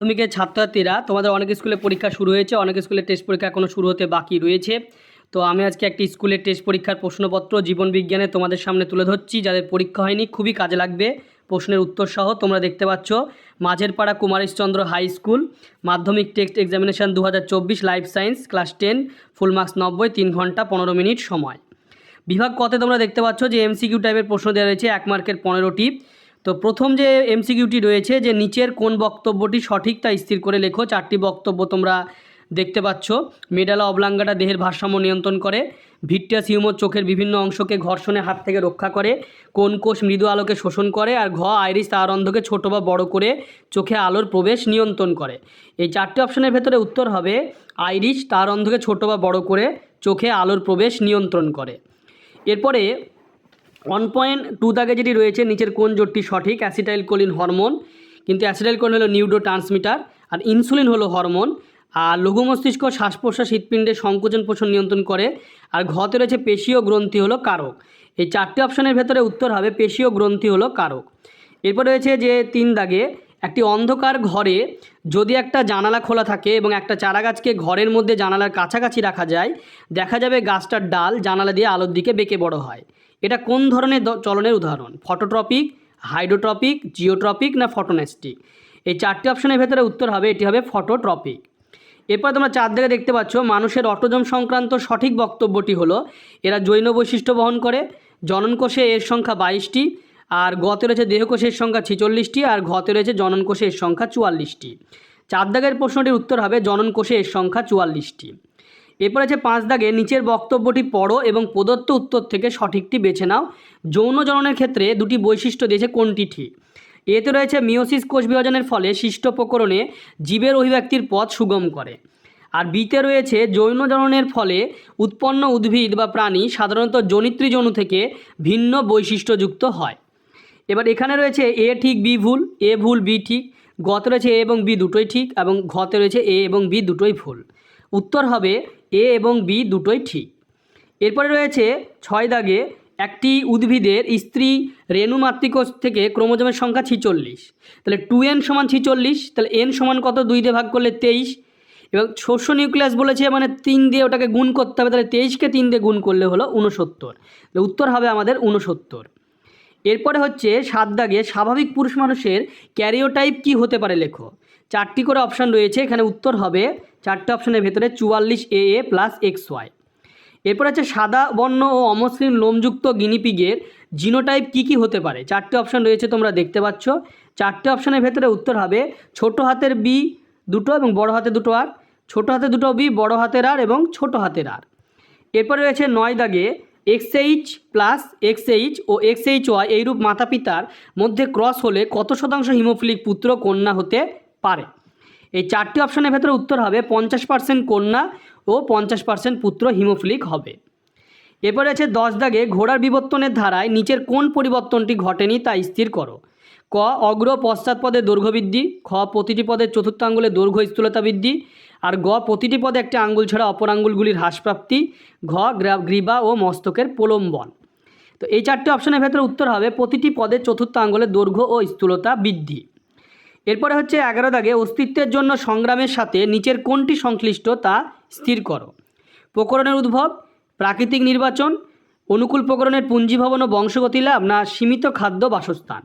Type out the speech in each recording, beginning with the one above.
মাধ্যমিকের ছাত্রছাত্রীরা তোমাদের অনেক স্কুলে পরীক্ষা শুরু হয়েছে, অনেক স্কুলে টেস্ট পরীক্ষা এখনও শুরু হতে বাকি রয়েছে। তো আমি আজকে একটি স্কুলের টেস্ট পরীক্ষার প্রশ্নপত্র জীবন বিজ্ঞানে তোমাদের সামনে তুলে ধরছি। যাদের পরীক্ষা হয়নি খুবই কাজে লাগবে প্রশ্নের উত্তর সহ। তোমরা দেখতে পাচ্ছ মাঝেরপাড়া কুমারেশচন্দ্র হাই স্কুল, মাধ্যমিক test examination 2024, life science, class 10, full marks 90, 3 ঘন্টা 15 মিনিট সময়। বিভাগ কতে তোমরা দেখতে পাচ্ছ যে এমসিকিউ টাইপের প্রশ্ন দেওয়া রয়েছে 1 মার্কের 15টি। তো প্রথম যে এমসিকিউটি রয়েছে যে নিচের কোন বক্তব্যটি সঠিক তা স্থির করে লেখো। 4টি বক্তব্য তোমরা দেখতে পাচ্ছ। মেডালা অবলাঙ্গাটা দেহের ভারসাম্য নিয়ন্ত্রণ করে। ভিট্রিয়াস হিউমার চোখের বিভিন্ন অংশকে ঘর্ষণের হাত থেকে রক্ষা করে। কোন কোষ মৃদু আলোকে শোষণ করে। আর ঘ আইরিস তারারন্ধ্রকে ছোট বা বড় করে চোখে আলোর প্রবেশ নিয়ন্ত্রণ করে। এই 4টি অপশনের ভেতরে উত্তর হবে আইরিস তারারন্ধ্রকে ছোট বা বড় করে চোখে আলোর প্রবেশ নিয়ন্ত্রণ করে। এরপরে 1.2 দাগে যেটি রয়েছে নিচের কোন জোটটি সঠিক। অ্যাসিটাইলকোলিন হরমোন, কিন্তু অ্যাসিটাইলকোলিন হলো নিউরো ট্রান্সমিটার আর ইনসুলিন হলো হরমোন। আর লঘু মস্তিষ্ক শ্বাস প্রশ্বাস হৃৎপিণ্ডের সংকোচন পোষণ নিয়ন্ত্রণ করে। আর ঘতে রয়েছে পেশীয় গ্রন্থি হলো কারক। এই 4টি অপশনের ভেতরে উত্তর হবে পেশীয় গ্রন্থি হলো কারক। এরপর রয়েছে যে 3 দাগে একটি অন্ধকার ঘরে যদি একটা জানালা খোলা থাকে এবং একটা চারাগাছকে ঘরের মধ্যে জানালার কাছাকাছি রাখা যায়, দেখা যাবে গাছটার ডাল জানালা দিয়ে আলোর দিকে বেঁকে বড় হয়। এটা কোন ধরনের চলনের উদাহরণ? ফটোট্রপিক, হাইড্রোট্রপিক, জিওট্রপিক না ফটোনেস্টিক? এই 4টি অপশনের ভেতরে উত্তর হবে এটি হবে ফটোট্রপিক। এরপর তোমরা 4 দিকে দেখতে পাচ্ছ মানুষের অটোজম সংক্রান্ত সঠিক বক্তব্যটি হলো এরা জৈন বৈশিষ্ট্য বহন করে। জননকোষে এর সংখ্যা 22টি। আর গতে রয়েছে দেহকোষের সংখ্যা 46টি। আর ঘতে রয়েছে জননকোষে এর সংখ্যা 44টি। 4 দাগের প্রশ্নটির উত্তর হবে জননকোষে এর সংখ্যা 44টি। এরপর আছে 5 দাগে নিচের বক্তব্যটি পড়ো এবং প্রদত্ত উত্তর থেকে সঠিকটি বেছে নাও। যৌন জননের ক্ষেত্রে দুটি বৈশিষ্ট্য দিয়েছে, কোনটি ঠিক? এতে রয়েছে মিওসিস কোষ বিভাজনের ফলে সৃষ্ট প্রকরণে জীবের অভিব্যক্তির পথ সুগম করে। আর বিতে রয়েছে যৌন জননের ফলে উৎপন্ন উদ্ভিদ বা প্রাণী সাধারণত জনিত্রী যৌন থেকে ভিন্ন বৈশিষ্ট্যযুক্ত হয়। এবার এখানে রয়েছে এ ঠিক বি ভুল, এ ভুল বি ঠিক। গতে রয়েছে এ এবং বি দুটোই ঠিক এবং ঘতে রয়েছে এ এবং বি দুটোই ভুল। উত্তর হবে এ এবং বি দুটোই ঠিক। এরপরে রয়েছে 6 দাগে একটি উদ্ভিদের স্ত্রী রেণু মাতৃকোষ থেকে ক্রোমোজোমের সংখ্যা 46। তাহলে 2n সমান 46, তাহলে n সমান কত? 2 দিয়ে ভাগ করলে 23। এবং শস্য নিউক্লিয়াস বলেছে মানে 3 দিয়ে ওটাকে গুণ করতে হবে, তাহলে 23কে 3 দিয়ে গুণ করলে হলো 69। তাহলে উত্তর হবে আমাদের 69। এরপরে হচ্ছে 7 দাগে স্বাভাবিক পুরুষ মানুষের ক্যারিওটাইপ কি হতে পারে লেখো। 4টি করে অপশান রয়েছে, এখানে উত্তর হবে 4টে অপশানের ভেতরে 44AA প্লাস XY। এরপর আছে সাদা বর্ণ ও অমসৃণ লোমযুক্ত গিনিপিগের জিনোটাইপ কি হতে পারে। 4টে অপশান রয়েছে তোমরা দেখতে পাচ্ছ। 4টে অপশানের ভেতরে উত্তর হবে ছোট হাতের বি দুটো এবং বড় হাতে দুটো আর, ছোট হাতে দুটো বি, বড় হাতের আর এবং ছোট হাতের আর। এরপরে রয়েছে 9 দাগে XH প্লাস XH ও XHY এইরূপ মাতা পিতার মধ্যে ক্রস হলে কত শতাংশ হিমোফিলিক পুত্র কন্যা হতে পারে। এই 4টি অপশানের ভেতরে উত্তর হবে 50% কন্যা ও 50% পুত্র হিমোফিলিক হবে। এরপরে আছে 10 দাগে ঘোড়ার বিবর্তনের ধারায় নিচের কোন পরিবর্তনটি ঘটেনি তা স্থির করো। ক অগ্র পশ্চাৎ পদের দৈর্ঘ্য বৃদ্ধি, খ প্রতিটি পদের চতুর্থ আঙ্গুলের দৈর্ঘ্য স্থূলতা বৃদ্ধি, আর গ প্রতিটি পদে একটি আঙ্গুল ছাড়া অপর আঙ্গুলগুলির হ্রাসপ্রাপ্তি, ঘ গ্রীবা ও মস্তকের প্রলম্বন। তো এই 4টি অপশানের ভেতরে উত্তর হবে প্রতিটি পদের চতুর্থ আঙ্গুলের দৈর্ঘ্য ও স্থূলতা বৃদ্ধি। এরপরে হচ্ছে 11 দাগে অস্তিত্বের জন্য সংগ্রামের সাথে নিচের কোনটি সংশ্লিষ্ট তা স্থির করো। প্রকরণের উদ্ভব, প্রাকৃতিক নির্বাচন, অনুকূল প্রকরণের পুঞ্জীভবন ও বংশগতি লাভ, না সীমিত খাদ্য বাসস্থান।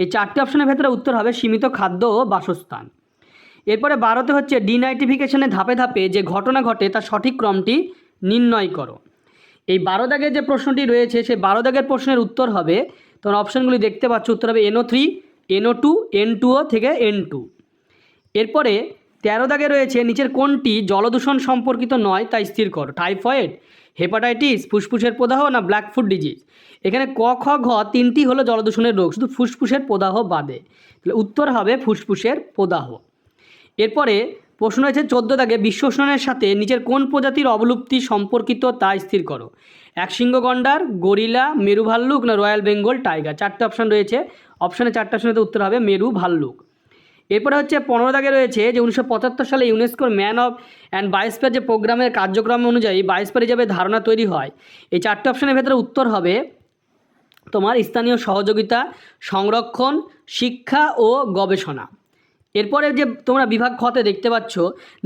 এই 4টি অপশানের ভেতরে উত্তর হবে সীমিত খাদ্য ও বাসস্থান। এরপরে 12তে হচ্ছে ডিনাইট্রিফিকেশনের ধাপে ধাপে যে ঘটনা ঘটে তার সঠিক ক্রমটি নির্ণয় করো। এই 12 দাগের যে প্রশ্নটি রয়েছে সেই 12 দাগের প্রশ্নের উত্তর হবে, তোমরা অপশানগুলি দেখতে পাচ্ছ, উত্তর হবে NO3, NO2, N2O থেকে N2। এরপরে 13 দাগে রয়েছে নিচের কোনটি জলদূষণ সম্পর্কিত নয় তা স্থির করো। টাইফয়েড, হেপাটাইটিস, ফুসফুসের প্রদাহ, না ব্ল্যাক ফুট ডিজিজ। এখানে ক খ ঘ 3টি হলো জলদূষণের রোগ, শুধু ফুসফুসের প্রদাহ বাদে। তাহলে উত্তর হবে ফুসফুসের প্রদাহ। এরপরে প্রশ্ন রয়েছে 14 দাগে বিশ্ব উষ্ণায়নের সাথে নিচের কোন প্রজাতির অবলুপ্তি সম্পর্কিত তা স্থির করো। একশৃঙ্গ গন্ডার, গরিলা, মেরু ভাল্লুক, না রয়্যাল বেঙ্গল টাইগার। 4টে অপশান রয়েছে, অপশানে 4টে অপশানের উত্তর হবে মেরু ভাল্লুক। এরপরে হচ্ছে 15 দাগে রয়েছে যে 1975 সালে ইউনেস্কোর ম্যান অফ অ্যান্ড বায়োস্ফিয়ার যে প্রোগ্রামের কার্যক্রম অনুযায়ী বায়োস্ফিয়ার হিসাবে ধারণা তৈরি হয়। এই 4টে অপশানের ভেতরে উত্তর হবে তোমার স্থানীয় সহযোগিতা, সংরক্ষণ, শিক্ষা ও গবেষণা। এরপরে যে তোমরা বিভাগ খতে দেখতে পাচ্ছ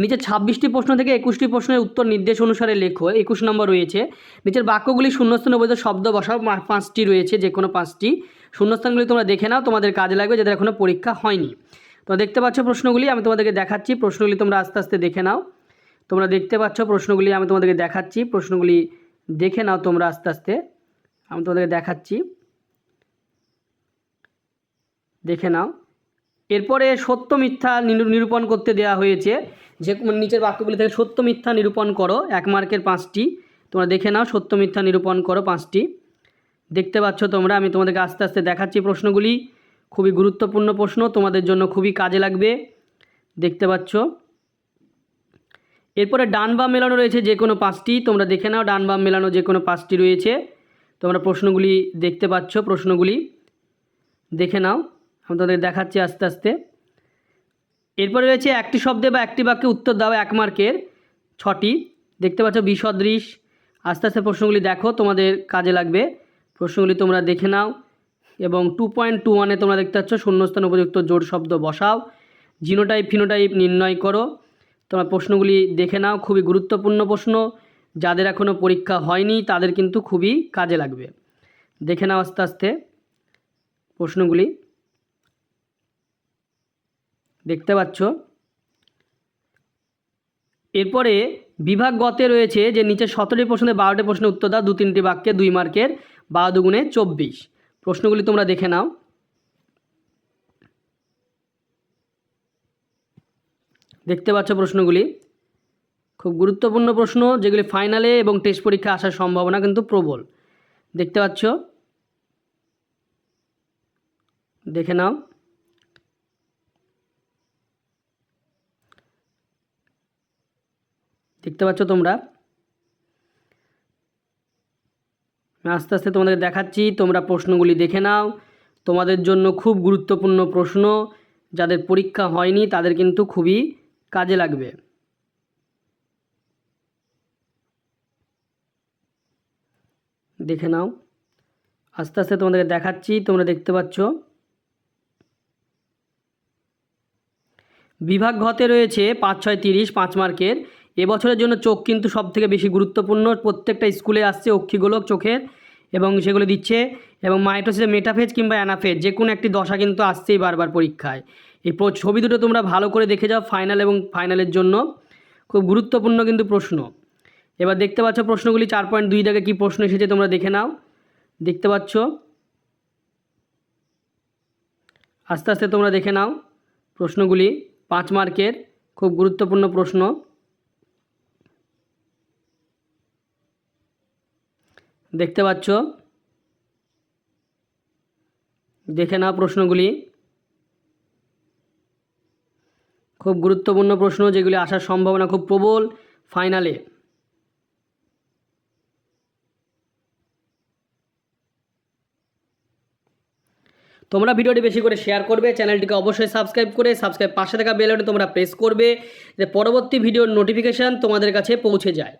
নিচে 26টি প্রশ্ন থেকে 21টি প্রশ্নের উত্তর নির্দেশ অনুসারে লেখো, 21 নম্বর রয়েছে। নিচের বাক্যগুলি শূন্যস্থানে অবৈধ শব্দ বসাও, 5টি রয়েছে, যে কোনো 5টি। শূন্যস্থানগুলি তোমরা দেখে নাও, তোমাদের কাজে লাগবে যাদের এখনও পরীক্ষা হয়নি। তো দেখতে পাচ্ছ প্রশ্নগুলি, আমি তোমাদেরকে দেখাচ্ছি। প্রশ্নগুলি তোমরা আস্তে আস্তে দেখে নাও। তোমরা দেখতে পাচ্ছ প্রশ্নগুলি, আমি তোমাদেরকে দেখাচ্ছি। প্রশ্নগুলি দেখে নাও তোমরা আস্তে আস্তে, আমি তোমাদেরকে দেখাচ্ছি, দেখে নাও। এরপরে সত্য মিথ্যা নিরূপণ করতে দেওয়া হয়েছে, যে নিচের বাক্যগুলি থেকে সত্য মিথ্যা নিরূপণ করো, 1 মার্কের 5টি। তোমরা দেখে নাও, সত্য মিথ্যা নিরূপণ করো 5টি। দেখতে পাচ্ছ তোমরা, আমি তোমাদেরকে আস্তে আস্তে দেখাচ্ছি। প্রশ্নগুলি খুবই গুরুত্বপূর্ণ প্রশ্ন, তোমাদের জন্য খুবই কাজে লাগবে। দেখতে পাচ্ছ। এরপরে ডান বাম মেলানো রয়েছে যে কোনো 5টি, তোমরা দেখে নাও। ডান বাম মেলানো যে কোনো 5টি রয়েছে, তোমরা প্রশ্নগুলি দেখতে পাচ্ছ, প্রশ্নগুলি দেখে নাও, আমি তোমাদের দেখাচ্ছি আস্তে আস্তে। এরপরে রয়েছে একটি শব্দে বা একটি বাক্যে উত্তর দাও, 1 মার্কের 6টি। দেখতে পাচ্ছ বিসদৃশ। আস্তে আস্তে প্রশ্নগুলি দেখো, তোমাদের কাজে লাগবে। প্রশ্নগুলি তোমরা দেখে নাও। এবং 2.21-এ তোমরা দেখতে পাচ্ছ শূন্যস্থান উপযুক্ত জোড় শব্দ বসাও, জিনোটাইপ ফিনোটাইপ নির্ণয় করো। তোমরা প্রশ্নগুলি দেখে নাও, খুবই গুরুত্বপূর্ণ প্রশ্ন, যাদের এখনও পরীক্ষা হয়নি তাদের কিন্তু খুবই কাজে লাগবে। দেখে নাও আস্তে আস্তে প্রশ্নগুলি, দেখতে পাচ্ছ। এরপরে বিভাগ গতে রয়েছে যে নিচে 17টি প্রশ্নে 12টি প্রশ্নের উত্তর দাও, 2-3টি বাক্যে 2 মার্কের, 12 দুগুণে 24। প্রশ্নগুলি তোমরা দেখে নাও। দেখতে পাচ্ছ প্রশ্নগুলি খুব গুরুত্বপূর্ণ প্রশ্ন, যেগুলি ফাইনালে এবং টেস্ট পরীক্ষা আসার সম্ভাবনা কিন্তু প্রবল। দেখতে পাচ্ছ, দেখে নাও। দেখতে পাচ্ছ তোমরা, আস্তে আস্তে তোমাদের দেখাচ্ছি, তোমরা প্রশ্নগুলি দেখে নাও। তোমাদের জন্য খুব গুরুত্বপূর্ণ প্রশ্ন, যাদের পরীক্ষা হয়নি তাদের কিন্তু খুবই কাজে লাগবে। দেখে নাও, আস্তে আস্তে তোমাদেরকে দেখাচ্ছি, তোমরা দেখতে পাচ্ছ। বিভাগ ঘতে রয়েছে 5, 6, 30, 5 মার্কের। এবছরের জন্য চোখ কিন্তু সবথেকে বেশি গুরুত্বপূর্ণ, প্রত্যেকটা স্কুলে আসছে অক্ষিগোলক চোখের, এবং সেগুলো দিচ্ছে। এবং মাইটোসিসে মেটাফেজ কিংবা অ্যানাফেজ যে কোনো একটি দশা কিন্তু আসছেই বারবার পরীক্ষায়। এই ছবি দুটো তোমরা ভালো করে দেখে যাও, ফাইনাল এবং ফাইনালের জন্য খুব গুরুত্বপূর্ণ কিন্তু প্রশ্ন। এবার দেখতে পাচ্ছ প্রশ্নগুলি 4.2 দাগে কী প্রশ্ন এসেছে তোমরা দেখে নাও। দেখতে পাচ্ছ, আস্তে আস্তে তোমরা দেখে নাও প্রশ্নগুলি, 5 মার্কের খুব গুরুত্বপূর্ণ প্রশ্ন। দেখতে পাচ্ছ, দেখে নাও প্রশ্নগুলি, খুব গুরুত্বপূর্ণ প্রশ্ন, যেগুলি আসার সম্ভাবনা খুব প্রবল ফাইনালে। তোমরা ভিডিওটি বেশি করে শেয়ার করবে, চ্যানেলটিকে অবশ্যই সাবস্ক্রাইব করে পাশে থাকা বেল আইকনে তোমরা প্রেস করবে, যে পরবর্তী ভিডিওর নোটিফিকেশান তোমাদের কাছে পৌঁছে যায়।